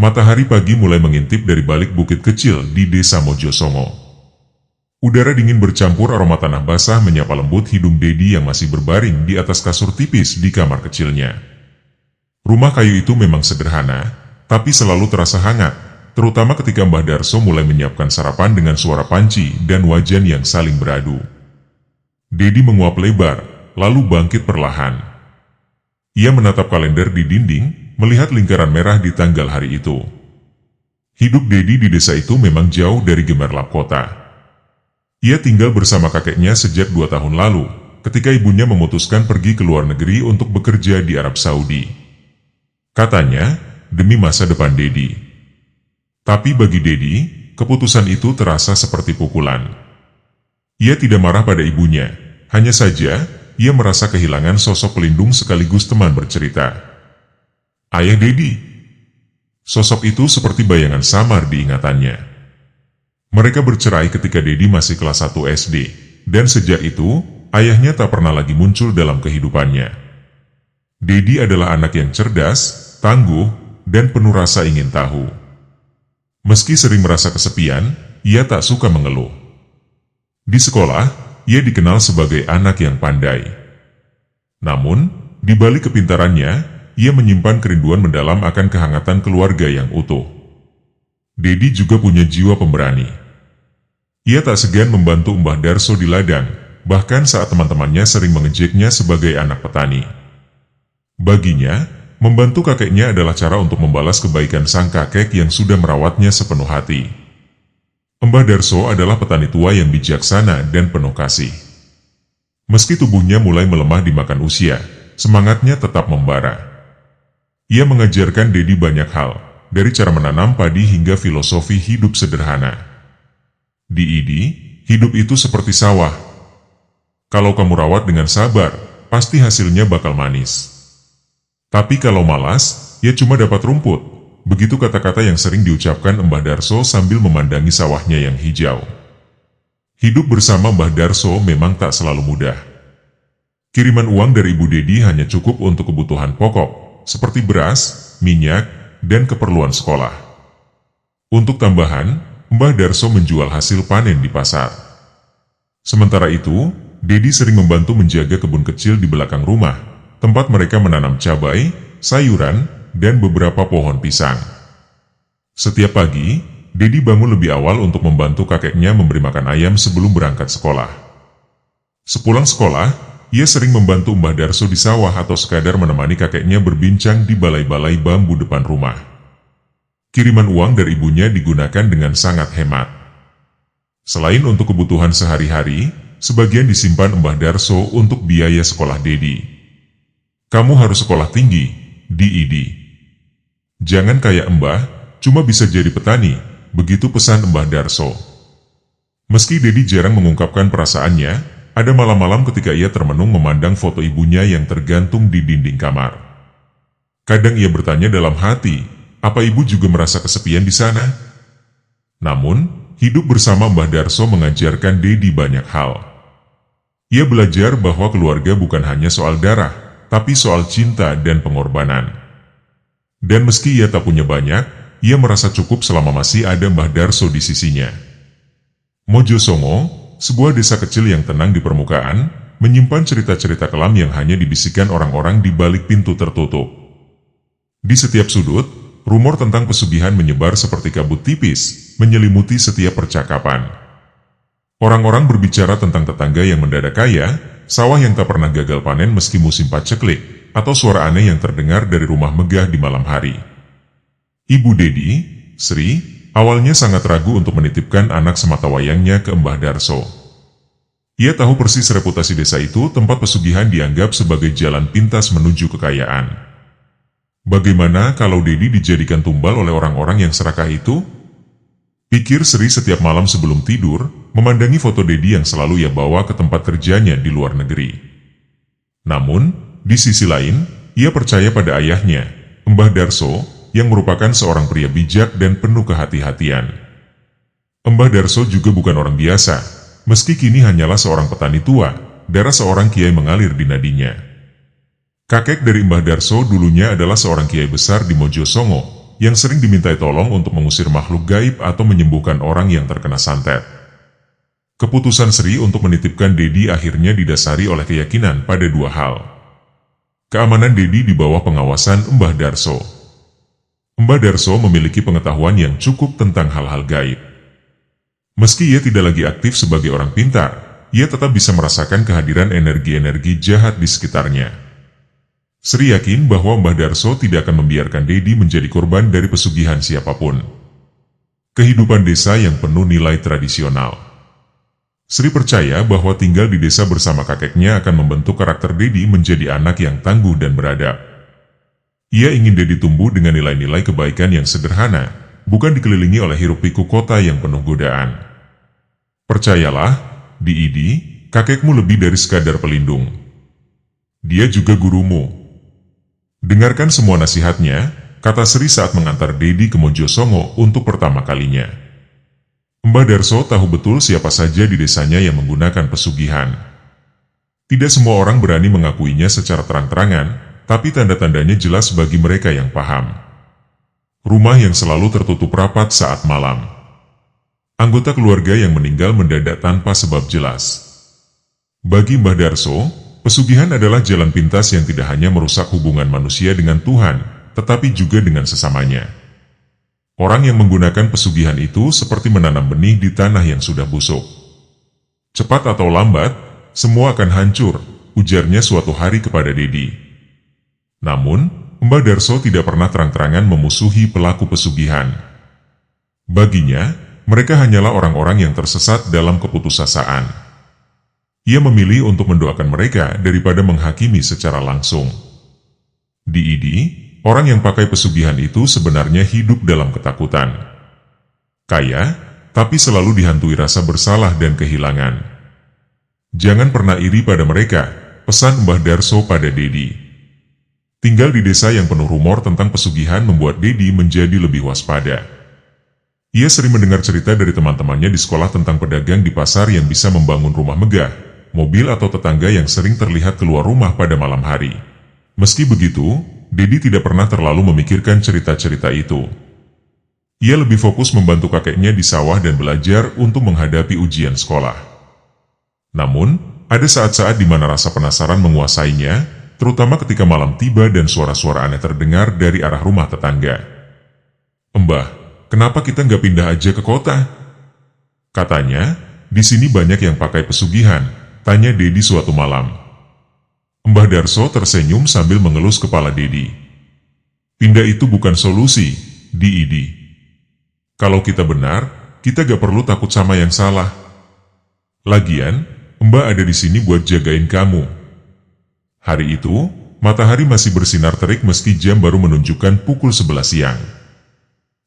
Matahari pagi mulai mengintip dari balik bukit kecil di desa Mojosongo. Udara dingin bercampur aroma tanah basah menyapa lembut hidung Dedi yang masih berbaring di atas kasur tipis di kamar kecilnya. Rumah kayu itu memang sederhana, tapi selalu terasa hangat, terutama ketika Mbah Darso mulai menyiapkan sarapan dengan suara panci dan wajan yang saling beradu. Dedi menguap lebar, lalu bangkit perlahan. Ia menatap kalender di dinding, melihat lingkaran merah di tanggal hari itu. Hidup Dedi di desa itu memang jauh dari gemerlap kota. Ia tinggal bersama kakeknya sejak 2 tahun lalu, ketika ibunya memutuskan pergi ke luar negeri untuk bekerja di Arab Saudi. Katanya, demi masa depan Dedi. Tapi bagi Dedi, keputusan itu terasa seperti pukulan. Ia tidak marah pada ibunya, hanya saja, ia merasa kehilangan sosok pelindung sekaligus teman bercerita. Ayah Dedi. Sosok itu seperti bayangan samar di ingatannya. Mereka bercerai ketika Dedi masih kelas 1 SD, dan sejak itu, ayahnya tak pernah lagi muncul dalam kehidupannya. Dedi adalah anak yang cerdas, tangguh, dan penuh rasa ingin tahu. Meski sering merasa kesepian, ia tak suka mengeluh. Di sekolah, ia dikenal sebagai anak yang pandai. Namun, di balik kepintarannya, ia menyimpan kerinduan mendalam akan kehangatan keluarga yang utuh. Dedi juga punya jiwa pemberani. Ia tak segan membantu Mbah Darso di ladang, bahkan saat teman-temannya sering mengejeknya sebagai anak petani. Baginya, membantu kakeknya adalah cara untuk membalas kebaikan sang kakek yang sudah merawatnya sepenuh hati. Mbah Darso adalah petani tua yang bijaksana dan penuh kasih. Meski tubuhnya mulai melemah dimakan usia, semangatnya tetap membara. Ia mengajarkan Dedi banyak hal, dari cara menanam padi hingga filosofi hidup sederhana. Di Idi, hidup itu seperti sawah. Kalau kamu rawat dengan sabar, pasti hasilnya bakal manis. Tapi kalau malas, ya cuma dapat rumput. Begitu kata-kata yang sering diucapkan Mbah Darso sambil memandangi sawahnya yang hijau. Hidup bersama Mbah Darso memang tak selalu mudah. Kiriman uang dari Ibu Dedi hanya cukup untuk kebutuhan pokok, seperti beras, minyak, dan keperluan sekolah. Untuk tambahan, Mbah Darso menjual hasil panen di pasar. Sementara itu, Dedi sering membantu menjaga kebun kecil di belakang rumah, tempat mereka menanam cabai, sayuran, dan beberapa pohon pisang. Setiap pagi, Dedi bangun lebih awal untuk membantu kakeknya memberi makan ayam sebelum berangkat sekolah. Sepulang sekolah, ia sering membantu Mbah Darso di sawah atau sekadar menemani kakeknya berbincang di balai-balai bambu depan rumah. Kiriman uang dari ibunya digunakan dengan sangat hemat. Selain untuk kebutuhan sehari-hari, sebagian disimpan Mbah Darso untuk biaya sekolah Dedi. Kamu harus sekolah tinggi, di Idi. Jangan kayak Mbah, cuma bisa jadi petani, begitu pesan Mbah Darso. Meski Dedi jarang mengungkapkan perasaannya, ada malam-malam ketika ia termenung memandang foto ibunya yang tergantung di dinding kamar. Kadang ia bertanya dalam hati, apa ibu juga merasa kesepian di sana? Namun, hidup bersama Mbah Darso mengajarkan Dedi banyak hal. Ia belajar bahwa keluarga bukan hanya soal darah, tapi soal cinta dan pengorbanan. Dan meski ia tak punya banyak, ia merasa cukup selama masih ada Mbah Darso di sisinya. Mojosongo, sebuah desa kecil yang tenang di permukaan, menyimpan cerita-cerita kelam yang hanya dibisikkan orang-orang di balik pintu tertutup. Di setiap sudut, rumor tentang pesugihan menyebar seperti kabut tipis, menyelimuti setiap percakapan. Orang-orang berbicara tentang tetangga yang mendadak kaya, sawah yang tak pernah gagal panen meski musim paceklik, atau suara aneh yang terdengar dari rumah megah di malam hari. Ibu Dedi, Sri, awalnya sangat ragu untuk menitipkan anak sematawayangnya ke Mbah Darso. Ia tahu persis reputasi desa itu tempat pesugihan dianggap sebagai jalan pintas menuju kekayaan. Bagaimana kalau Dedi dijadikan tumbal oleh orang-orang yang serakah itu? Pikir Sri setiap malam sebelum tidur, memandangi foto Dedi yang selalu ia bawa ke tempat kerjanya di luar negeri. Namun, di sisi lain, ia percaya pada ayahnya, Mbah Darso, yang merupakan seorang pria bijak dan penuh kehati-hatian. Mbah Darso juga bukan orang biasa, meski kini hanyalah seorang petani tua, darah seorang kiai mengalir di nadinya. Kakek dari Mbah Darso dulunya adalah seorang kiai besar di Mojosongo, yang sering dimintai tolong untuk mengusir makhluk gaib atau menyembuhkan orang yang terkena santet. Keputusan Sri untuk menitipkan Dedi akhirnya didasari oleh keyakinan pada dua hal. Keamanan Dedi di bawah pengawasan Mbah Darso. Mbah Darso memiliki pengetahuan yang cukup tentang hal-hal gaib. Meski ia tidak lagi aktif sebagai orang pintar, ia tetap bisa merasakan kehadiran energi-energi jahat di sekitarnya. Sri yakin bahwa Mbah Darso tidak akan membiarkan Dedi menjadi korban dari pesugihan siapapun. Kehidupan desa yang penuh nilai tradisional. Sri percaya bahwa tinggal di desa bersama kakeknya akan membentuk karakter Dedi menjadi anak yang tangguh dan beradab. Ia ingin Dedi tumbuh dengan nilai-nilai kebaikan yang sederhana, bukan dikelilingi oleh hiruk-pikuk kota yang penuh godaan. Percayalah, Di, kakekmu lebih dari sekadar pelindung. Dia juga gurumu. Dengarkan semua nasihatnya, kata Sri saat mengantar Dedi ke Mojosongo untuk pertama kalinya. Mbah Darso tahu betul siapa saja di desanya yang menggunakan pesugihan. Tidak semua orang berani mengakuinya secara terang-terangan, tapi tanda-tandanya jelas bagi mereka yang paham. Rumah yang selalu tertutup rapat saat malam. Anggota keluarga yang meninggal mendadak tanpa sebab jelas. Bagi Mbah Darso, pesugihan adalah jalan pintas yang tidak hanya merusak hubungan manusia dengan Tuhan, tetapi juga dengan sesamanya. Orang yang menggunakan pesugihan itu seperti menanam benih di tanah yang sudah busuk. Cepat atau lambat, semua akan hancur, ujarnya suatu hari kepada Dedi. Namun, Mbah Darso tidak pernah terang-terangan memusuhi pelaku pesugihan. Baginya, mereka hanyalah orang-orang yang tersesat dalam keputusasaan. Ia memilih untuk mendoakan mereka daripada menghakimi secara langsung. Di, orang yang pakai pesugihan itu sebenarnya hidup dalam ketakutan. Kaya, tapi selalu dihantui rasa bersalah dan kehilangan. Jangan pernah iri pada mereka, pesan Mbah Darso pada Dedi. Tinggal di desa yang penuh rumor tentang pesugihan membuat Dedi menjadi lebih waspada. Ia sering mendengar cerita dari teman-temannya di sekolah tentang pedagang di pasar yang bisa membangun rumah megah, mobil atau tetangga yang sering terlihat keluar rumah pada malam hari. Meski begitu, Dedi tidak pernah terlalu memikirkan cerita-cerita itu. Ia lebih fokus membantu kakeknya di sawah dan belajar untuk menghadapi ujian sekolah. Namun, ada saat-saat di mana rasa penasaran menguasainya, terutama ketika malam tiba dan suara-suara aneh terdengar dari arah rumah tetangga. "Mbah, kenapa kita nggak pindah aja ke kota?" Katanya, di sini banyak yang pakai pesugihan. Tanya Dedi suatu malam. Mbah Darso tersenyum sambil mengelus kepala Dedi. Pindah itu bukan solusi, Di. Kalau kita benar, kita gak perlu takut sama yang salah. Lagian, Mbah ada di sini buat jagain kamu. Hari itu, matahari masih bersinar terik meski jam baru menunjukkan pukul 11 siang.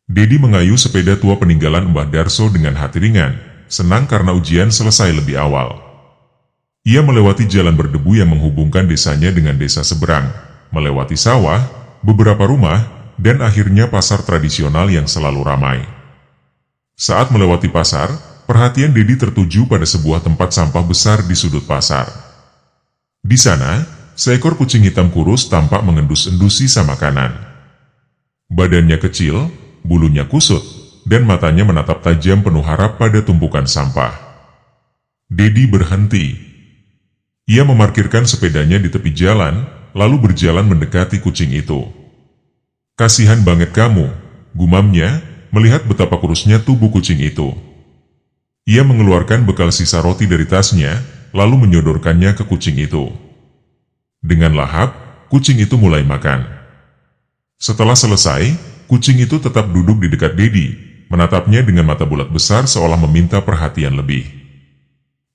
Dedi mengayuh sepeda tua peninggalan Mbah Darso dengan hati ringan, senang karena ujian selesai lebih awal. Ia melewati jalan berdebu yang menghubungkan desanya dengan desa seberang, melewati sawah, beberapa rumah, dan akhirnya pasar tradisional yang selalu ramai. Saat melewati pasar, perhatian Dedi tertuju pada sebuah tempat sampah besar di sudut pasar. Di sana, seekor kucing hitam kurus tampak mengendus-endus sisa makanan. Badannya kecil, bulunya kusut, dan matanya menatap tajam penuh harap pada tumpukan sampah. Dedi berhenti. Ia memarkirkan sepedanya di tepi jalan, lalu berjalan mendekati kucing itu. "Kasihan banget kamu," gumamnya, melihat betapa kurusnya tubuh kucing itu. Ia mengeluarkan bekal sisa roti dari tasnya, lalu menyodorkannya ke kucing itu. Dengan lahap, kucing itu mulai makan. Setelah selesai, kucing itu tetap duduk di dekat Dedi, menatapnya dengan mata bulat besar seolah meminta perhatian lebih.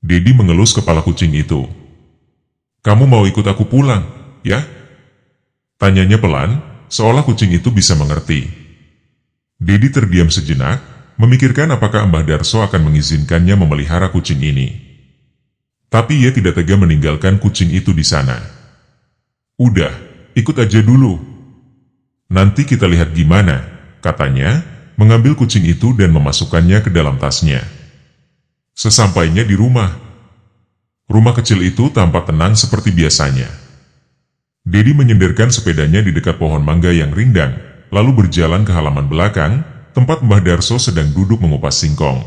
Dedi mengelus kepala kucing itu. "Kamu mau ikut aku pulang, ya?" Tanyanya pelan, seolah kucing itu bisa mengerti. Dedi terdiam sejenak, memikirkan apakah Mbah Darso akan mengizinkannya memelihara kucing ini. Tapi ia tidak tega meninggalkan kucing itu di sana. "Udah, ikut aja dulu. Nanti kita lihat gimana," katanya, mengambil kucing itu dan memasukkannya ke dalam tasnya. Sesampainya di rumah kecil itu tampak tenang seperti biasanya. Dedi menyenderkan sepedanya di dekat pohon mangga yang rindang, lalu berjalan ke halaman belakang, tempat Mbah Darso sedang duduk mengupas singkong.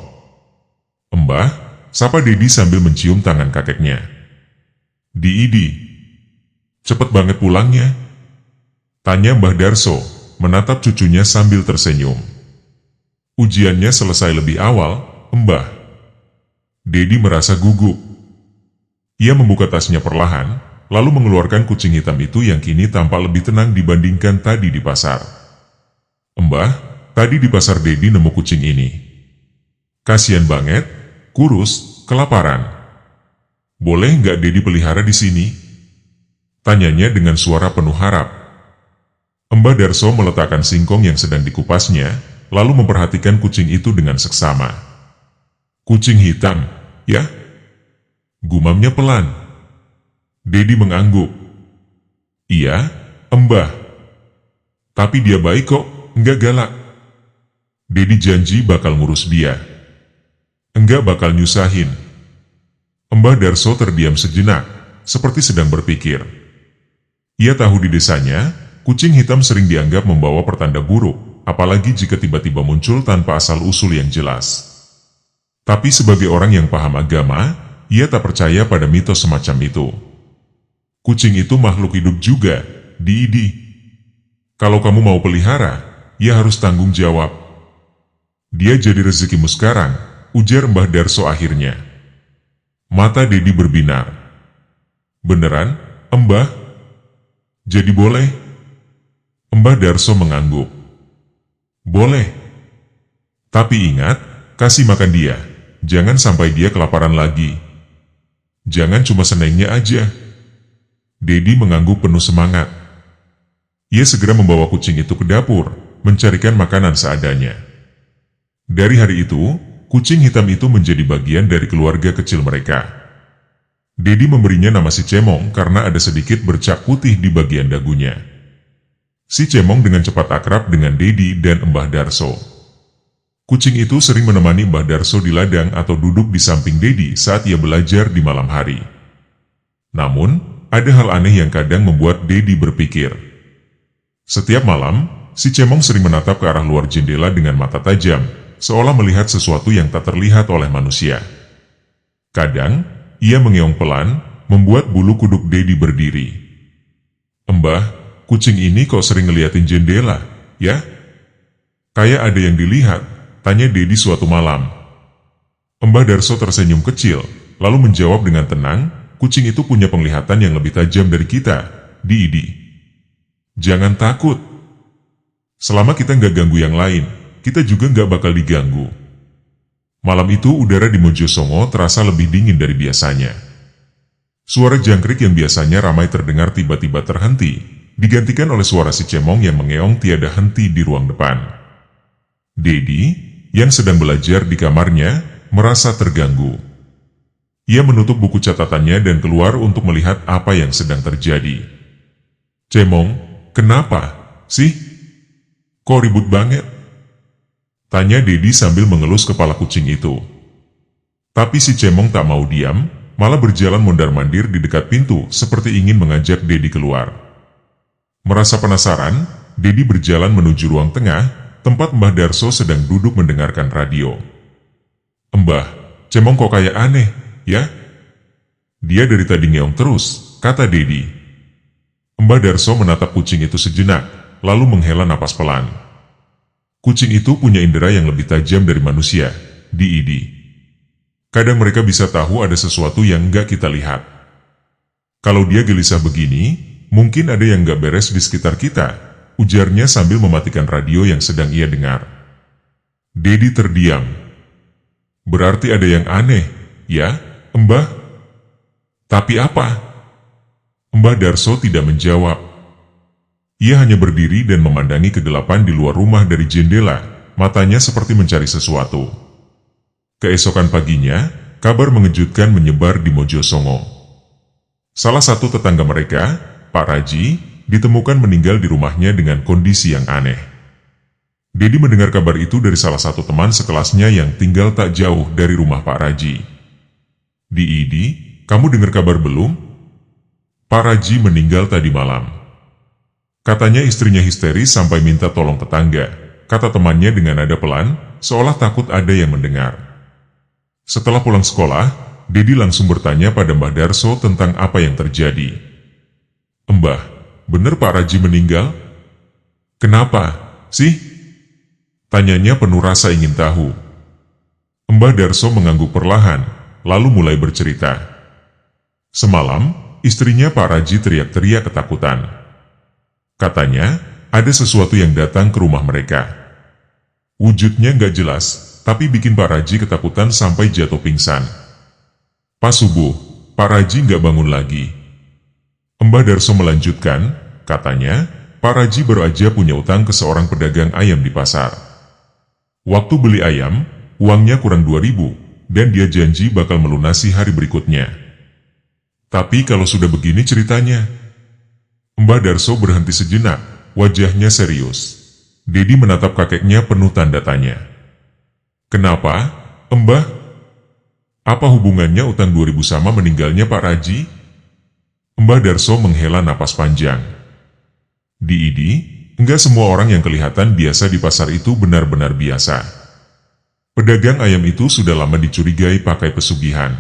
"Mbah," sapa Dedi sambil mencium tangan kakeknya. "Di, cepet banget pulangnya?" tanya Mbah Darso, menatap cucunya sambil tersenyum. "Ujiannya selesai lebih awal, Mbah." Dedi merasa gugup. Ia membuka tasnya perlahan, lalu mengeluarkan kucing hitam itu yang kini tampak lebih tenang dibandingkan tadi di pasar. "Mbah, tadi di pasar Dedi nemu kucing ini. Kasian banget, kurus, kelaparan. Boleh nggak Dedi pelihara di sini?" tanyanya dengan suara penuh harap. Mbah Darso meletakkan singkong yang sedang dikupasnya, lalu memperhatikan kucing itu dengan seksama. "Kucing hitam, ya?" gumamnya pelan. Dedi mengangguk. "Iya, Mbah. Tapi dia baik kok, nggak galak." Dedi janji bakal ngurus dia. Enggak bakal nyusahin. Mbah Darso terdiam sejenak, seperti sedang berpikir. Ia tahu di desanya, kucing hitam sering dianggap membawa pertanda buruk, apalagi jika tiba-tiba muncul tanpa asal-usul yang jelas. Tapi sebagai orang yang paham agama, ia tak percaya pada mitos semacam itu. Kucing itu makhluk hidup juga, Di. Kalau kamu mau pelihara, ia harus tanggung jawab. Dia jadi rezekimu sekarang, ujar Mbah Darso akhirnya. Mata Dedi berbinar. Beneran, Mbah? Jadi boleh? Mbah Darso mengangguk. Boleh. Tapi ingat, kasih makan dia. Jangan sampai dia kelaparan lagi. Jangan cuma senengnya aja. Dedi mengangguk penuh semangat. Ia segera membawa kucing itu ke dapur, mencarikan makanan seadanya. Dari hari itu, kucing hitam itu menjadi bagian dari keluarga kecil mereka. Dedi memberinya nama si Cemong karena ada sedikit bercak putih di bagian dagunya. Si Cemong dengan cepat akrab dengan Dedi dan Mbah Darso. Kucing itu sering menemani Mbah Darso di ladang atau duduk di samping Dedi saat ia belajar di malam hari. Namun, ada hal aneh yang kadang membuat Dedi berpikir. Setiap malam, si Cemong sering menatap ke arah luar jendela dengan mata tajam, seolah melihat sesuatu yang tak terlihat oleh manusia. Kadang, ia mengeong pelan, membuat bulu kuduk Dedi berdiri. Mbah, kucing ini kok sering ngeliatin jendela, ya? Kayak ada yang dilihat, tanya Dedi suatu malam. Mbah Darso tersenyum kecil, lalu menjawab dengan tenang, kucing itu punya penglihatan yang lebih tajam dari kita, Di. Jangan takut. Selama kita nggak ganggu yang lain, kita juga nggak bakal diganggu. Malam itu udara di Mojosongo terasa lebih dingin dari biasanya. Suara jangkrik yang biasanya ramai terdengar tiba-tiba terhenti, digantikan oleh suara si Cemong yang mengeong tiada henti di ruang depan. Dedi, yang sedang belajar di kamarnya, merasa terganggu. Ia menutup buku catatannya dan keluar untuk melihat apa yang sedang terjadi. Cemong, kenapa sih? Kok ribut banget? Tanya Dedi sambil mengelus kepala kucing itu. Tapi si Cemong tak mau diam, malah berjalan mondar-mandir di dekat pintu seperti ingin mengajak Dedi keluar. Merasa penasaran, Dedi berjalan menuju ruang tengah, tempat Mbah Darso sedang duduk mendengarkan radio. Mbah, Cemong kok kayak aneh, ya? Dia dari tadi ngeong terus, kata Dedi. Mbah Darso menatap kucing itu sejenak, lalu menghela napas pelan. Kucing itu punya indera yang lebih tajam dari manusia, Di. Kadang mereka bisa tahu ada sesuatu yang nggak kita lihat. Kalau dia gelisah begini, mungkin ada yang nggak beres di sekitar kita, ujarnya sambil mematikan radio yang sedang ia dengar. Dedi terdiam. Berarti ada yang aneh, ya, Mbah? Tapi apa? Mbah Darso tidak menjawab. Ia hanya berdiri dan memandangi kegelapan di luar rumah dari jendela, matanya seperti mencari sesuatu. Keesokan paginya, kabar mengejutkan menyebar di Mojosongo. Salah satu tetangga mereka, Pak Raji, ditemukan meninggal di rumahnya dengan kondisi yang aneh. Dedi mendengar kabar itu dari salah satu teman sekelasnya yang tinggal tak jauh dari rumah Pak Raji. Di, kamu dengar kabar belum? Pak Raji meninggal tadi malam. Katanya istrinya histeris sampai minta tolong tetangga, kata temannya dengan nada pelan, seolah takut ada yang mendengar. Setelah pulang sekolah, Dedi langsung bertanya pada Mbah Darso tentang apa yang terjadi. "Mbah, bener Pak Raji meninggal? Kenapa sih?" tanyanya penuh rasa ingin tahu. Mbah Darso mengangguk perlahan, lalu mulai bercerita. Semalam, istrinya Pak Raji teriak-teriak ketakutan. Katanya, ada sesuatu yang datang ke rumah mereka. Wujudnya nggak jelas, tapi bikin Pak Raji ketakutan sampai jatuh pingsan. Pas subuh, Pak Raji nggak bangun lagi. Mbah Darso melanjutkan, katanya, Pak Raji baru aja punya utang ke seorang pedagang ayam di pasar. Waktu beli ayam, uangnya kurang 2.000, dan dia janji bakal melunasi hari berikutnya. Tapi kalau sudah begini ceritanya. Mbah Darso berhenti sejenak, wajahnya serius. Dedi menatap kakeknya penuh tanda tanya. "Kenapa, Mbah? Apa hubungannya utang 2.000 sama meninggalnya Pak Raji?" Mbah Darso menghela napas panjang. "Di, enggak semua orang yang kelihatan biasa di pasar itu benar-benar biasa. Pedagang ayam itu sudah lama dicurigai pakai pesugihan.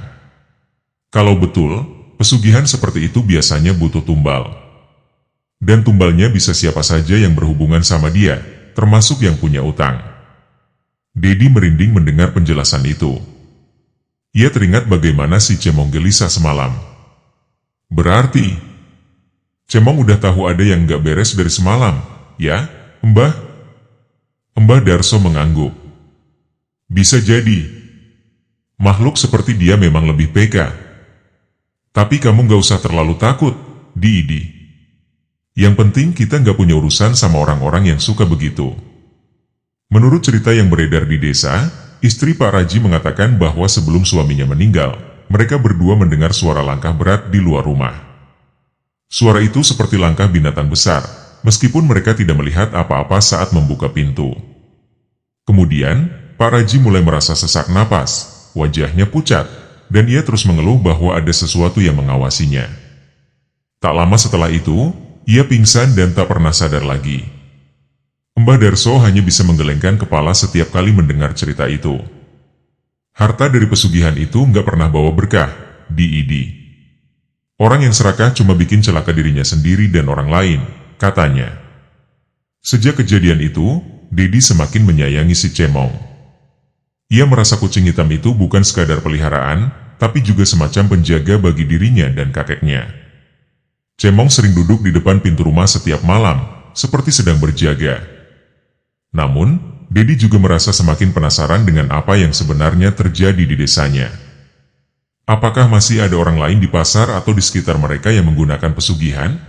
Kalau betul, pesugihan seperti itu biasanya butuh tumbal. Dan tumbalnya bisa siapa saja yang berhubungan sama dia, termasuk yang punya utang." Dedi merinding mendengar penjelasan itu. Ia teringat bagaimana si Cemong gelisah semalam. "Berarti, Cemong udah tahu ada yang nggak beres dari semalam, ya, Mbah?" Mbah Darso mengangguk. "Bisa jadi. Makhluk seperti dia memang lebih peka. Tapi kamu nggak usah terlalu takut, Di. Yang penting kita nggak punya urusan sama orang-orang yang suka begitu." Menurut cerita yang beredar di desa, istri Pak Raji mengatakan bahwa sebelum suaminya meninggal, mereka berdua mendengar suara langkah berat di luar rumah. Suara itu seperti langkah binatang besar, meskipun mereka tidak melihat apa-apa saat membuka pintu. Kemudian, Pak Raji mulai merasa sesak napas, wajahnya pucat, dan ia terus mengeluh bahwa ada sesuatu yang mengawasinya. Tak lama setelah itu, ia pingsan dan tak pernah sadar lagi. Mbah Darso hanya bisa menggelengkan kepala setiap kali mendengar cerita itu. Harta dari pesugihan itu nggak pernah bawa berkah, Di. Orang yang serakah cuma bikin celaka dirinya sendiri dan orang lain, katanya. Sejak kejadian itu, Dedi semakin menyayangi si Cemong. Ia merasa kucing hitam itu bukan sekadar peliharaan, tapi juga semacam penjaga bagi dirinya dan kakeknya. Cemong sering duduk di depan pintu rumah setiap malam, seperti sedang berjaga. Namun, Dedi juga merasa semakin penasaran dengan apa yang sebenarnya terjadi di desanya. Apakah masih ada orang lain di pasar atau di sekitar mereka yang menggunakan pesugihan?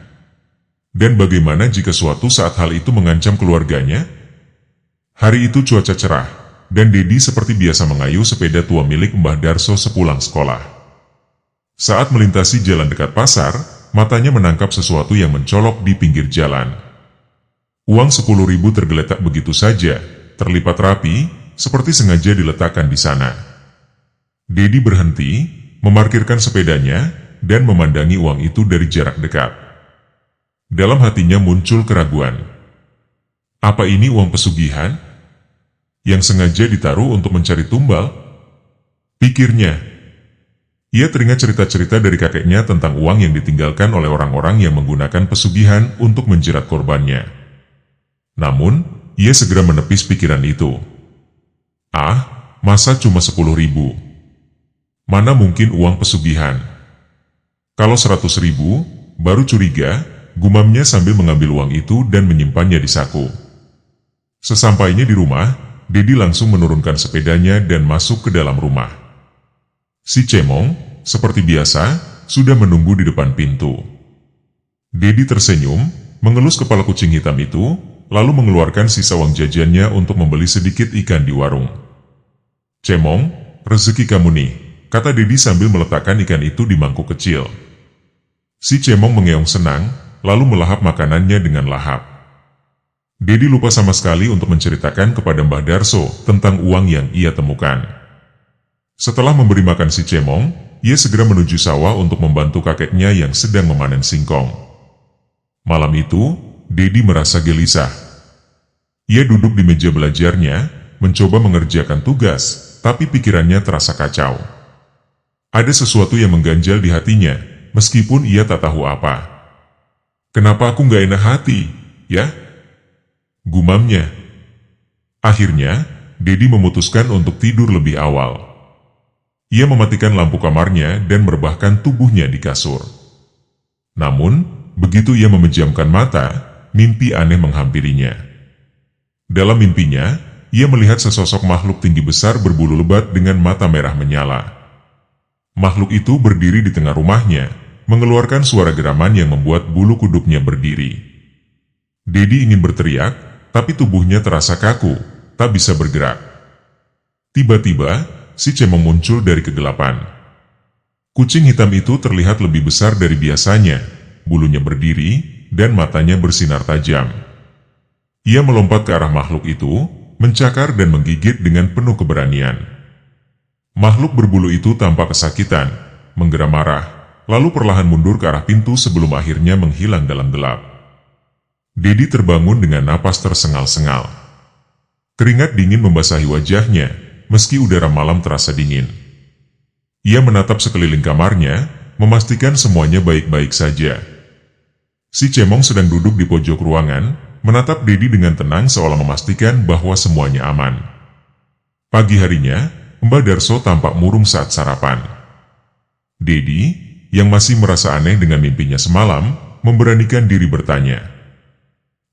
Dan bagaimana jika suatu saat hal itu mengancam keluarganya? Hari itu cuaca cerah, dan Dedi seperti biasa mengayuh sepeda tua milik Mbah Darso sepulang sekolah. Saat melintasi jalan dekat pasar, matanya menangkap sesuatu yang mencolok di pinggir jalan. Uang 10.000 tergeletak begitu saja, terlipat rapi, seperti sengaja diletakkan di sana. Dedi berhenti, memarkirkan sepedanya, dan memandangi uang itu dari jarak dekat. Dalam hatinya muncul keraguan. Apa ini uang pesugihan? Yang sengaja ditaruh untuk mencari tumbal? Pikirnya. Ia teringat cerita-cerita dari kakeknya tentang uang yang ditinggalkan oleh orang-orang yang menggunakan pesugihan untuk menjerat korbannya. Namun, ia segera menepis pikiran itu. Masa cuma 10.000? Mana mungkin uang pesugihan? Kalau 100.000, baru curiga, gumamnya sambil mengambil uang itu dan menyimpannya di saku. Sesampainya di rumah, Dedi langsung menurunkan sepedanya dan masuk ke dalam rumah. Si Cemong, seperti biasa, sudah menunggu di depan pintu. Dedi tersenyum, mengelus kepala kucing hitam itu, lalu mengeluarkan sisa uang jajannya untuk membeli sedikit ikan di warung. "Cemong, rezeki kamu nih," kata Dedi sambil meletakkan ikan itu di mangkuk kecil. Si Cemong mengeong senang, lalu melahap makanannya dengan lahap. Dedi lupa sama sekali untuk menceritakan kepada Mbah Darso tentang uang yang ia temukan. Setelah memberi makan si Cemong, ia segera menuju sawah untuk membantu kakeknya yang sedang memanen singkong. Malam itu, Dedi merasa gelisah. Ia duduk di meja belajarnya, mencoba mengerjakan tugas, tapi pikirannya terasa kacau. Ada sesuatu yang mengganjal di hatinya, meskipun ia tak tahu apa. "Kenapa aku nggak enak hati, ya?" gumamnya. Akhirnya, Dedi memutuskan untuk tidur lebih awal. Ia mematikan lampu kamarnya dan merebahkan tubuhnya di kasur. Namun, begitu ia memejamkan mata, mimpi aneh menghampirinya. Dalam mimpinya, ia melihat sesosok makhluk tinggi besar berbulu lebat dengan mata merah menyala. Makhluk itu berdiri di tengah rumahnya, mengeluarkan suara geraman yang membuat bulu kuduknya berdiri. Dedi ingin berteriak, tapi tubuhnya terasa kaku, tak bisa bergerak. Tiba-tiba, si cemong muncul dari kegelapan. Kucing hitam itu terlihat lebih besar dari biasanya, bulunya berdiri, dan matanya bersinar tajam. Ia melompat ke arah makhluk itu, mencakar dan menggigit dengan penuh keberanian. Makhluk berbulu itu tampak kesakitan, menggeram marah, lalu perlahan mundur ke arah pintu sebelum akhirnya menghilang dalam gelap. Dedi terbangun dengan napas tersengal-sengal. Keringat dingin membasahi wajahnya, meski udara malam terasa dingin. Ia menatap sekeliling kamarnya, memastikan semuanya baik-baik saja. Si cemong sedang duduk di pojok ruangan, menatap Dedi dengan tenang seolah memastikan bahwa semuanya aman. Pagi harinya, Mbah Darso tampak murung saat sarapan. Dedi, yang masih merasa aneh dengan mimpinya semalam, memberanikan diri bertanya,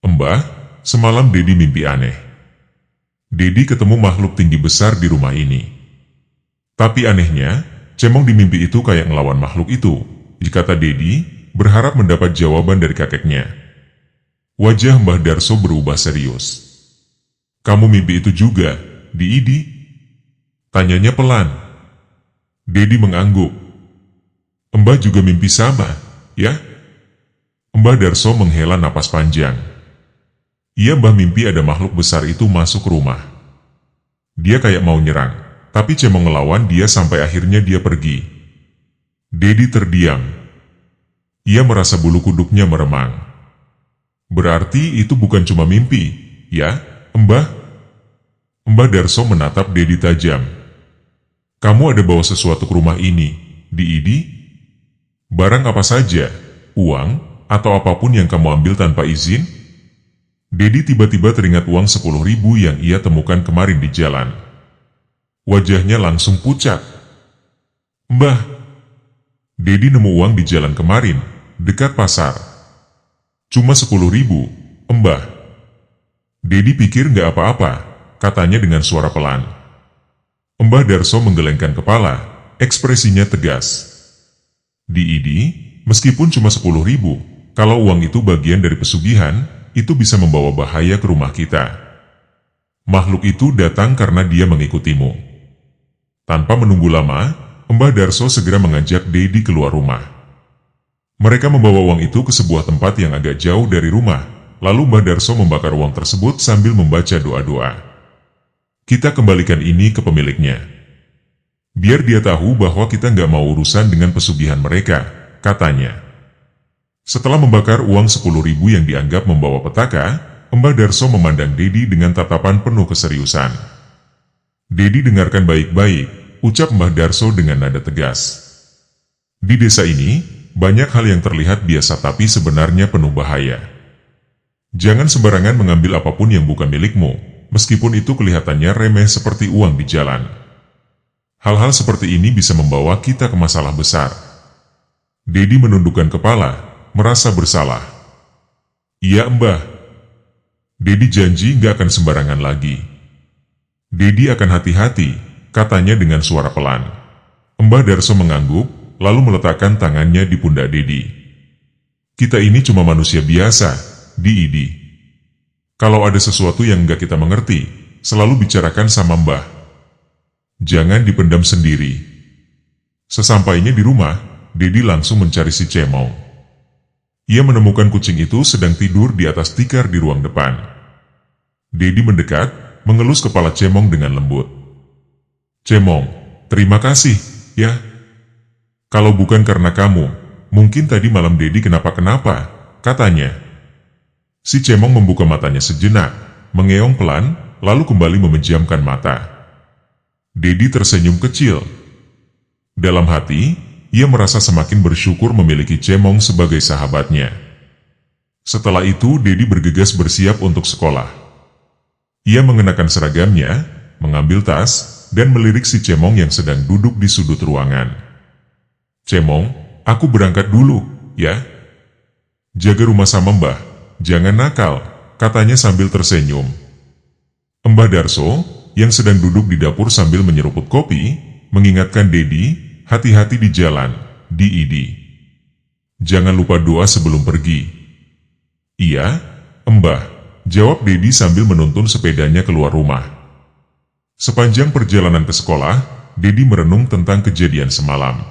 "Mbah, semalam Dedi mimpi aneh. Dedi ketemu makhluk tinggi besar di rumah ini. Tapi anehnya, cemong di mimpi itu kayak ngelawan makhluk itu," kata Dedi, berharap mendapat jawaban dari kakeknya. Wajah Mbah Darso berubah serius. "Kamu mimpi itu juga, Di?" tanyanya pelan. Dedi mengangguk. "Mbah juga mimpi sama, ya?" Mbah Darso menghela napas panjang. Ia Mbah mimpi ada makhluk besar itu masuk ke rumah. Dia kayak mau nyerang, tapi cemong ngelawan dia sampai akhirnya dia pergi. Dedi terdiam. Ia merasa bulu kuduknya meremang. "Berarti itu bukan cuma mimpi, ya, Mbah?" Mbah Darso menatap Dedi tajam. "Kamu ada bawa sesuatu ke rumah ini, Di? Barang apa saja, uang, atau apapun yang kamu ambil tanpa izin?" Dedi tiba-tiba teringat uang 10.000 yang ia temukan kemarin di jalan. Wajahnya langsung pucat. "Mbah, Dedi nemu uang di jalan kemarin, dekat pasar. Cuma 10.000, Mbah." Dedi pikir nggak apa-apa, katanya dengan suara pelan. Mbah Darso menggelengkan kepala, ekspresinya tegas. "Di, meskipun cuma 10.000, kalau uang itu bagian dari pesugihan, itu bisa membawa bahaya ke rumah kita. Makhluk itu datang karena dia mengikutimu." Tanpa menunggu lama, Mbah Darso segera mengajak Dedi keluar rumah. Mereka membawa uang itu ke sebuah tempat yang agak jauh dari rumah, lalu Mbah Darso membakar uang tersebut sambil membaca doa-doa. "Kita kembalikan ini ke pemiliknya. Biar dia tahu bahwa kita nggak mau urusan dengan pesugihan mereka," katanya. Setelah membakar uang 10.000 yang dianggap membawa petaka, Mbah Darso memandang Dedi dengan tatapan penuh keseriusan. "Dedi, dengarkan baik-baik," ucap Mbah Darso dengan nada tegas. "Di desa ini, banyak hal yang terlihat biasa tapi sebenarnya penuh bahaya. Jangan sembarangan mengambil apapun yang bukan milikmu, meskipun itu kelihatannya remeh seperti uang di jalan. Hal-hal seperti ini bisa membawa kita ke masalah besar." Dedi menundukkan kepala, merasa bersalah. "Iya, Mbah. Dedi janji nggak akan sembarangan lagi. Dedi akan hati-hati," katanya dengan suara pelan. Mbah Darso mengangguk, lalu meletakkan tangannya di pundak Dedi. "Kita ini cuma manusia biasa, Di. Kalau ada sesuatu yang nggak kita mengerti, selalu bicarakan sama Mbah. Jangan dipendam sendiri." Sesampainya di rumah, Dedi langsung mencari si cemong. Ia menemukan kucing itu sedang tidur di atas tikar di ruang depan. Dedi mendekat, mengelus kepala cemong dengan lembut. "Cemong, terima kasih, ya. Kalau bukan karena kamu, mungkin tadi malam Dedi kenapa-kenapa," katanya. Si Cemong membuka matanya sejenak, mengeong pelan, lalu kembali memejamkan mata. Dedi tersenyum kecil. Dalam hati, ia merasa semakin bersyukur memiliki Cemong sebagai sahabatnya. Setelah itu, Dedi bergegas bersiap untuk sekolah. Ia mengenakan seragamnya, mengambil tas, dan melirik si Cemong yang sedang duduk di sudut ruangan. "Cemong, aku berangkat dulu, ya. Jaga rumah sama Mbah, jangan nakal," katanya sambil tersenyum. Mbah Darso, yang sedang duduk di dapur sambil menyeruput kopi, mengingatkan Dedi, "Hati-hati di jalan, Di. Jangan lupa doa sebelum pergi." "Iya, Mbah," jawab Dedi sambil menuntun sepedanya keluar rumah. Sepanjang perjalanan ke sekolah, Dedi merenung tentang kejadian semalam.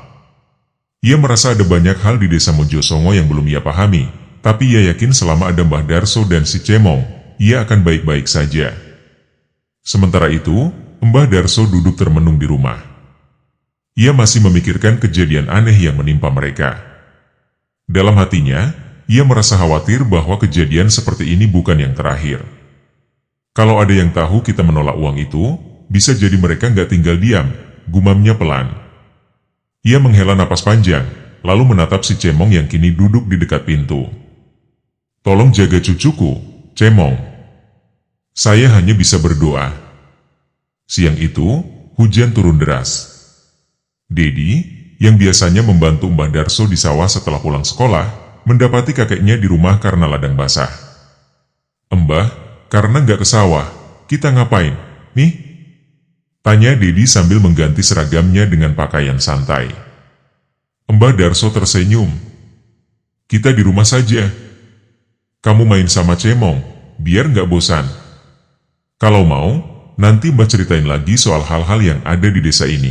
Ia merasa ada banyak hal di desa Mojosongo yang belum ia pahami, tapi ia yakin selama ada Mbah Darso dan si Cemong, ia akan baik-baik saja. Sementara itu, Mbah Darso duduk termenung di rumah. Ia masih memikirkan kejadian aneh yang menimpa mereka. Dalam hatinya, ia merasa khawatir bahwa kejadian seperti ini bukan yang terakhir. Kalau ada yang tahu kita menolak uang itu, bisa jadi mereka nggak tinggal diam, gumamnya pelan. Ia menghela napas panjang, lalu menatap si Cemong yang kini duduk di dekat pintu. "Tolong jaga cucuku, Cemong. Saya hanya bisa berdoa." Siang itu, hujan turun deras. Dedi, yang biasanya membantu Mbah Darso di sawah setelah pulang sekolah, mendapati kakeknya di rumah karena ladang basah. "Mbah, karena nggak ke sawah, kita ngapain, nih?" tanya Dedi sambil mengganti seragamnya dengan pakaian santai. Mbah Darso tersenyum. "Kita di rumah saja. Kamu main sama Cemong, biar nggak bosan. Kalau mau, nanti Mbah ceritain lagi soal hal-hal yang ada di desa ini."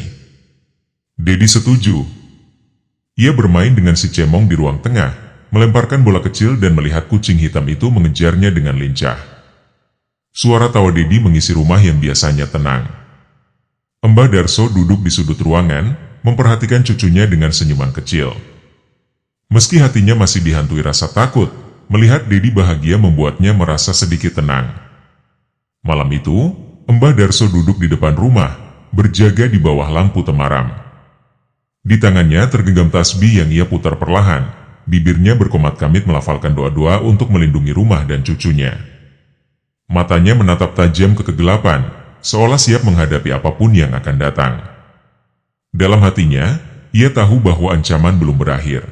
Dedi setuju. Ia bermain dengan si Cemong di ruang tengah, melemparkan bola kecil dan melihat kucing hitam itu mengejarnya dengan lincah. Suara tawa Dedi mengisi rumah yang biasanya tenang. Mbah Darso duduk di sudut ruangan, memperhatikan cucunya dengan senyuman kecil. Meski hatinya masih dihantui rasa takut, melihat Dedi bahagia membuatnya merasa sedikit tenang. Malam itu, Mbah Darso duduk di depan rumah, berjaga di bawah lampu temaram. Di tangannya tergenggam tasbih yang ia putar perlahan, bibirnya berkomat-kamit melafalkan doa-doa untuk melindungi rumah dan cucunya. Matanya menatap tajam ke kegelapan, seolah siap menghadapi apapun yang akan datang. Dalam hatinya, ia tahu bahwa ancaman belum berakhir.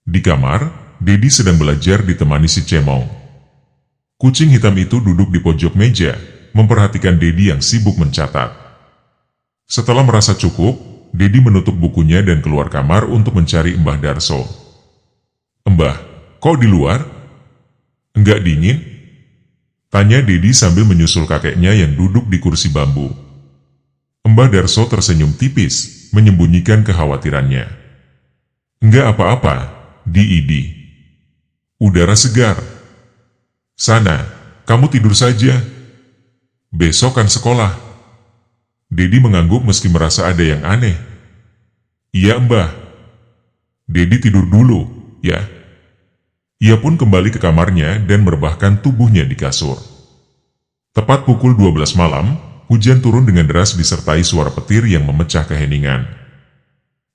Di kamar, Dedi sedang belajar ditemani si Cemong. Kucing hitam itu duduk di pojok meja, memperhatikan Dedi yang sibuk mencatat. Setelah merasa cukup, Dedi menutup bukunya dan keluar kamar untuk mencari Mbah Darso. "Mbah, kok di luar? Enggak dingin?" tanya Dedi sambil menyusul kakeknya yang duduk di kursi bambu. Mbah Darso tersenyum tipis, menyembunyikan kekhawatirannya. "Enggak apa-apa, Di. Udara segar. Sana, kamu tidur saja. Besok kan sekolah." Dedi mengangguk meski merasa ada yang aneh. "Iya Mbah. Dedi tidur dulu, ya." Ia pun kembali ke kamarnya dan merebahkan tubuhnya di kasur. Tepat pukul 12 malam, hujan turun dengan deras disertai suara petir yang memecah keheningan.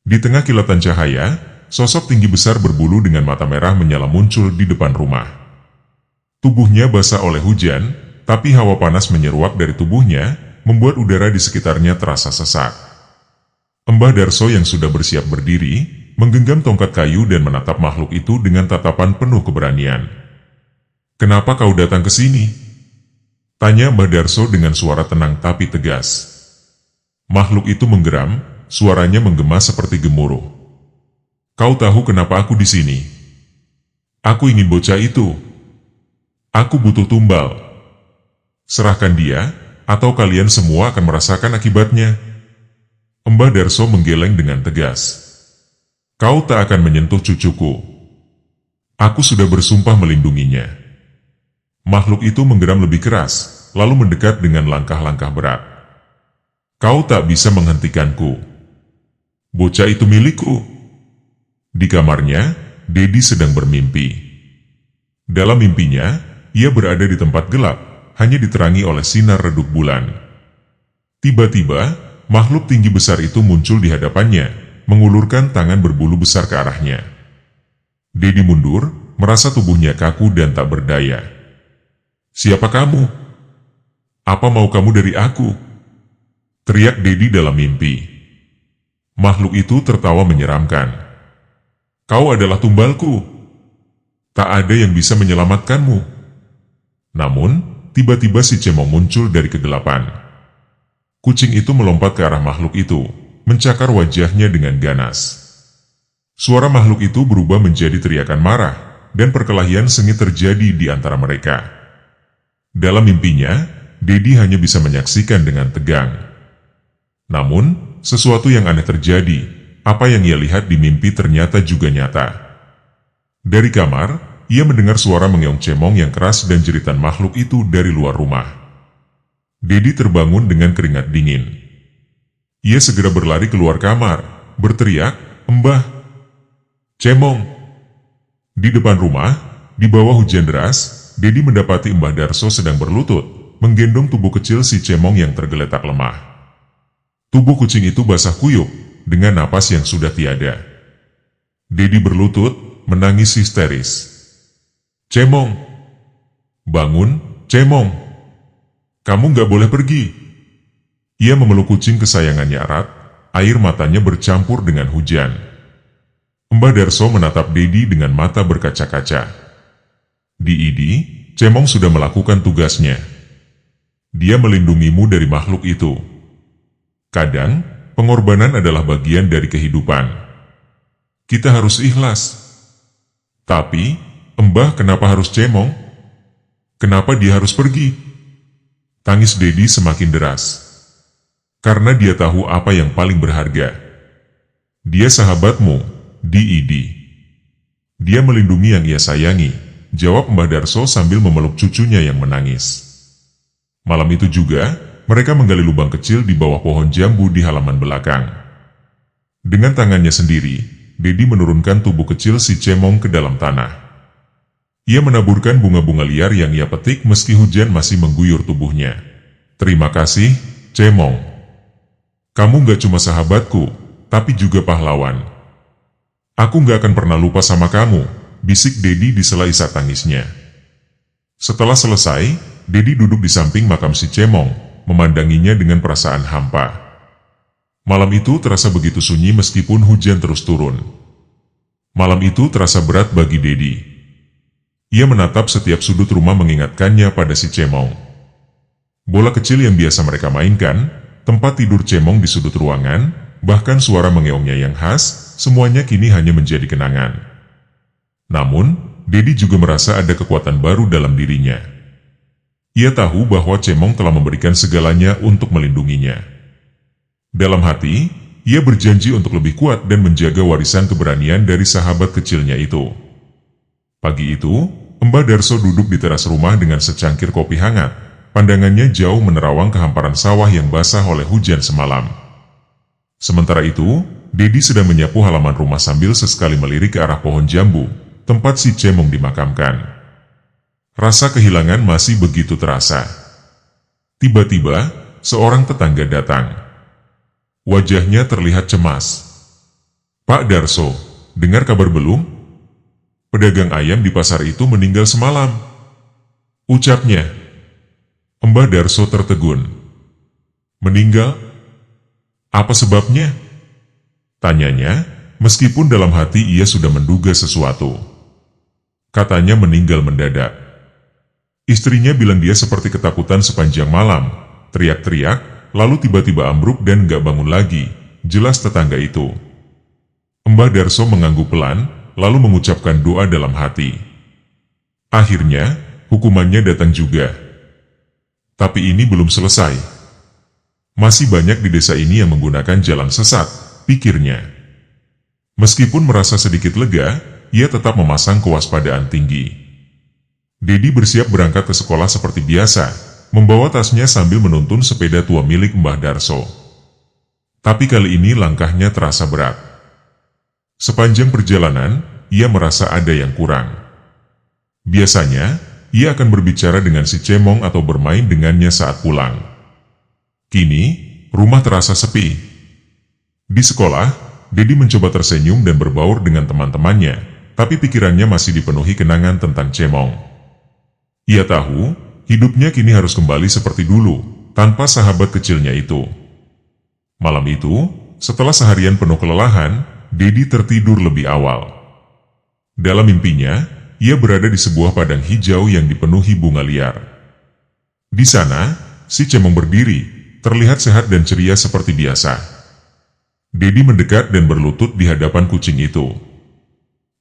Di tengah kilatan cahaya, sosok tinggi besar berbulu dengan mata merah menyala muncul di depan rumah. Tubuhnya basah oleh hujan, tapi hawa panas menyeruak dari tubuhnya, membuat udara di sekitarnya terasa sesak. Mbah Darso yang sudah bersiap berdiri, menggenggam tongkat kayu dan menatap makhluk itu dengan tatapan penuh keberanian. "Kenapa kau datang ke sini?" tanya Mbah Darso dengan suara tenang tapi tegas. Makhluk itu menggeram, suaranya menggema seperti gemuruh. "Kau tahu kenapa aku di sini? Aku ingin bocah itu. Aku butuh tumbal. Serahkan dia, atau kalian semua akan merasakan akibatnya." Mbah Darso menggeleng dengan tegas. "Kau tak akan menyentuh cucuku. Aku sudah bersumpah melindunginya." Makhluk itu menggeram lebih keras, lalu mendekat dengan langkah-langkah berat. "Kau tak bisa menghentikanku. Bocah itu milikku." Di kamarnya, Dedi sedang bermimpi. Dalam mimpinya, ia berada di tempat gelap, hanya diterangi oleh sinar redup bulan. Tiba-tiba, makhluk tinggi besar itu muncul di hadapannya, mengulurkan tangan berbulu besar ke arahnya. Dedi mundur, merasa tubuhnya kaku dan tak berdaya. "Siapa kamu? Apa mau kamu dari aku?" teriak Dedi dalam mimpi. Makhluk itu tertawa menyeramkan. "Kau adalah tumbalku. Tak ada yang bisa menyelamatkanmu." Namun, tiba-tiba si Cemong muncul dari kegelapan. Kucing itu melompat ke arah makhluk itu, mencakar wajahnya dengan ganas. Suara makhluk itu berubah menjadi teriakan marah, dan perkelahian sengit terjadi di antara mereka. Dalam mimpinya, Dedi hanya bisa menyaksikan dengan tegang. Namun, sesuatu yang aneh terjadi. Apa yang ia lihat di mimpi ternyata juga nyata. Dari kamar, ia mendengar suara mengeong Cemong yang keras dan jeritan makhluk itu dari luar rumah. Dedi terbangun dengan keringat dingin. Ia segera berlari keluar kamar, berteriak, "Mbah! Cemong!" Di depan rumah, di bawah hujan deras, Dedi mendapati Mbah Darso sedang berlutut, menggendong tubuh kecil si Cemong yang tergeletak lemah. Tubuh kucing itu basah kuyup, dengan napas yang sudah tiada. Dedi berlutut, menangis histeris. "Cemong! Bangun, Cemong! Kamu nggak boleh pergi!" Ia memeluk kucing kesayangannya erat, air matanya bercampur dengan hujan. Mbah Darso menatap Dedi dengan mata berkaca-kaca. "Di, Cemong sudah melakukan tugasnya. Dia melindungimu dari makhluk itu. Kadang, pengorbanan adalah bagian dari kehidupan. Kita harus ikhlas." "Tapi, Mbah kenapa harus Cemong? Kenapa dia harus pergi?" Tangis Dedi semakin deras. "Karena dia tahu apa yang paling berharga. Dia sahabatmu, Di. Dia melindungi yang ia sayangi," jawab Mbah Darso sambil memeluk cucunya yang menangis. Malam itu juga, mereka menggali lubang kecil di bawah pohon jambu di halaman belakang. Dengan tangannya sendiri, Dedi menurunkan tubuh kecil si Cemong ke dalam tanah. Ia menaburkan bunga-bunga liar yang ia petik meski hujan masih mengguyur tubuhnya. "Terima kasih, Cemong. Kamu gak cuma sahabatku, tapi juga pahlawan. Aku gak akan pernah lupa sama kamu," bisik Dedi di sela isak tangisnya. Setelah selesai, Dedi duduk di samping makam si Cemong, memandanginya dengan perasaan hampa. Malam itu terasa begitu sunyi meskipun hujan terus turun. Malam itu terasa berat bagi Dedi. Ia menatap setiap sudut rumah mengingatkannya pada si Cemong. Bola kecil yang biasa mereka mainkan, tempat tidur Cemong di sudut ruangan, bahkan suara mengeongnya yang khas, semuanya kini hanya menjadi kenangan. Namun, Dedi juga merasa ada kekuatan baru dalam dirinya. Ia tahu bahwa Cemong telah memberikan segalanya untuk melindunginya. Dalam hati, ia berjanji untuk lebih kuat dan menjaga warisan keberanian dari sahabat kecilnya itu. Pagi itu, Mbah Darso duduk di teras rumah dengan secangkir kopi hangat. Pandangannya jauh menerawang kehamparan sawah yang basah oleh hujan semalam. Sementara itu, Dedi sedang menyapu halaman rumah sambil sesekali melirik ke arah pohon jambu, tempat si Cemong dimakamkan. Rasa kehilangan masih begitu terasa. Tiba-tiba, seorang tetangga datang. Wajahnya terlihat cemas. "Pak Darso, dengar kabar belum? Pedagang ayam di pasar itu meninggal semalam," ucapnya. Mbah Darso tertegun. "Meninggal? Apa sebabnya?" tanyanya, meskipun dalam hati ia sudah menduga sesuatu. Katanya meninggal mendadak. Istrinya bilang dia seperti ketakutan sepanjang malam, teriak-teriak, lalu tiba-tiba ambruk dan gak bangun lagi, jelas tetangga itu. Mbah Darso mengangguk pelan, lalu mengucapkan doa dalam hati. Akhirnya, hukumannya datang juga. Tapi ini belum selesai. Masih banyak di desa ini yang menggunakan jalan sesat, pikirnya. Meskipun merasa sedikit lega, ia tetap memasang kewaspadaan tinggi. Dedi bersiap berangkat ke sekolah seperti biasa, membawa tasnya sambil menuntun sepeda tua milik Mbah Darso. Tapi kali ini langkahnya terasa berat. Sepanjang perjalanan, ia merasa ada yang kurang. Biasanya, ia akan berbicara dengan si Cemong atau bermain dengannya saat pulang. Kini, rumah terasa sepi. Di sekolah, Dedi mencoba tersenyum dan berbaur dengan teman-temannya, tapi pikirannya masih dipenuhi kenangan tentang Cemong. Ia tahu, hidupnya kini harus kembali seperti dulu, tanpa sahabat kecilnya itu. Malam itu, setelah seharian penuh kelelahan, Dedi tertidur lebih awal. Dalam mimpinya, ia berada di sebuah padang hijau yang dipenuhi bunga liar. Di sana, si Cemong berdiri, terlihat sehat dan ceria seperti biasa. Dedi mendekat dan berlutut di hadapan kucing itu.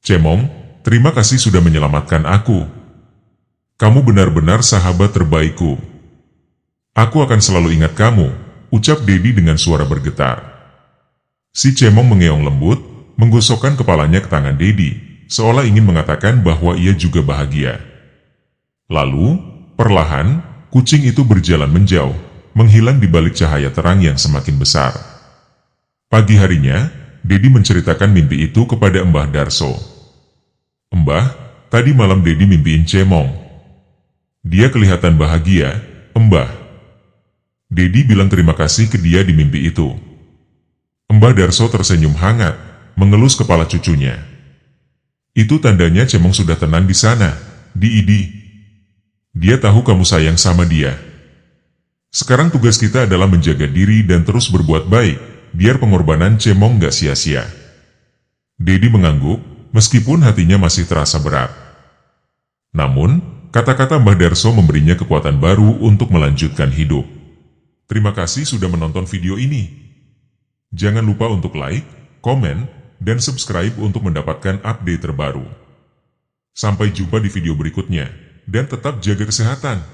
"Cemong, terima kasih sudah menyelamatkan aku. Kamu benar-benar sahabat terbaikku. Aku akan selalu ingat kamu," ucap Dedi dengan suara bergetar. Si Cemong mengeong lembut, menggosokkan kepalanya ke tangan Dedi, seolah ingin mengatakan bahwa ia juga bahagia. Lalu, perlahan, kucing itu berjalan menjauh, menghilang di balik cahaya terang yang semakin besar. Pagi harinya, Dedi menceritakan mimpi itu kepada Mbah Darso. "Mbah, tadi malam Dedi mimpiin Cemong. Dia kelihatan bahagia, Mbah." Dedi bilang terima kasih ke dia di mimpi itu. Mbah Darso tersenyum hangat, mengelus kepala cucunya. "Itu tandanya Cemong sudah tenang di sana, di Idi. Dia tahu kamu sayang sama dia. Sekarang tugas kita adalah menjaga diri dan terus berbuat baik, biar pengorbanan Cemong gak sia-sia." Dedi mengangguk, meskipun hatinya masih terasa berat. Namun, kata-kata Mbah Darso memberinya kekuatan baru untuk melanjutkan hidup. Terima kasih sudah menonton video ini. Jangan lupa untuk like, komen, dan subscribe untuk mendapatkan update terbaru. Sampai jumpa di video berikutnya, dan tetap jaga kesehatan.